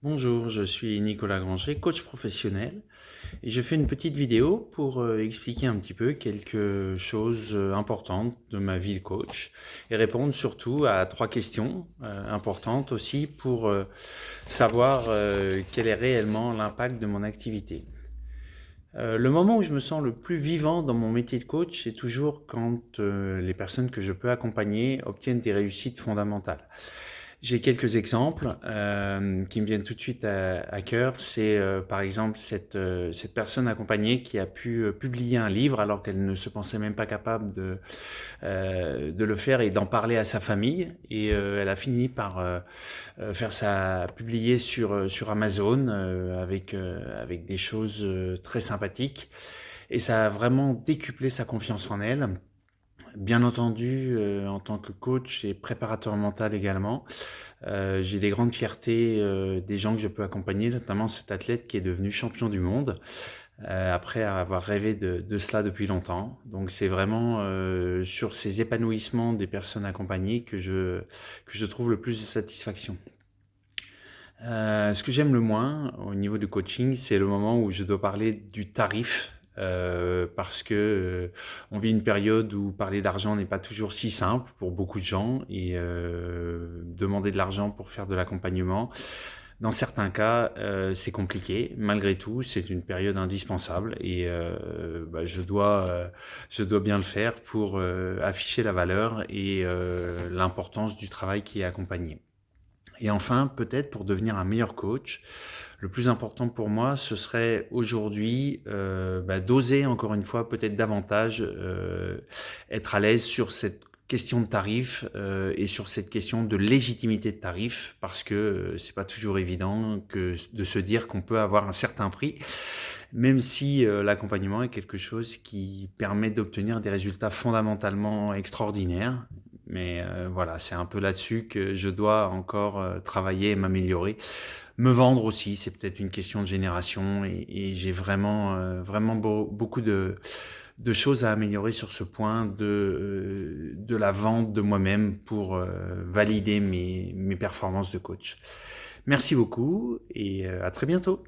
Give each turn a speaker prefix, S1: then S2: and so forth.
S1: Bonjour, je suis Nicolas Granger, coach professionnel, et je fais une petite vidéo pour expliquer un petit peu quelque chose importantes de ma vie de coach et répondre surtout à 3 questions importantes aussi pour savoir quel est réellement l'impact de mon activité. Le moment où je me sens le plus vivant dans mon métier de coach, c'est toujours quand les personnes que je peux accompagner obtiennent des réussites fondamentales. J'ai quelques exemples qui me viennent tout de suite à cœur. C'est par exemple cette personne accompagnée qui a pu publier un livre alors qu'elle ne se pensait même pas capable de le faire et d'en parler à sa famille. Et elle a fini par publier sur Amazon avec des choses très sympathiques. Et ça a vraiment décuplé sa confiance en elle. Bien entendu, en tant que coach et préparateur mental également, j'ai des grandes fiertés des gens que je peux accompagner, notamment cet athlète qui est devenu champion du monde après avoir rêvé de cela depuis longtemps. Donc c'est vraiment sur ces épanouissements des personnes accompagnées que je trouve le plus de satisfaction. Ce que j'aime le moins au niveau du coaching, c'est le moment où je dois parler du tarif. Parce que on vit une période où parler d'argent n'est pas toujours si simple pour beaucoup de gens et demander de l'argent pour faire de l'accompagnement, dans certains cas, c'est compliqué. Malgré tout, c'est une période indispensable et je dois bien le faire pour afficher la valeur et l'importance du travail qui est accompagné. Et enfin, peut-être pour devenir un meilleur coach, le plus important pour moi, ce serait aujourd'hui d'oser encore une fois peut-être davantage être à l'aise sur cette question de tarif et sur cette question de légitimité de tarif parce que c'est pas toujours évident que de se dire qu'on peut avoir un certain prix, même si l'accompagnement est quelque chose qui permet d'obtenir des résultats fondamentalement extraordinaires. Mais voilà, c'est un peu là-dessus que je dois encore travailler et m'améliorer. Me vendre aussi, c'est peut-être une question de génération et j'ai vraiment, beaucoup de choses à améliorer sur ce point de la vente de moi-même pour valider mes performances de coach. Merci beaucoup et à très bientôt.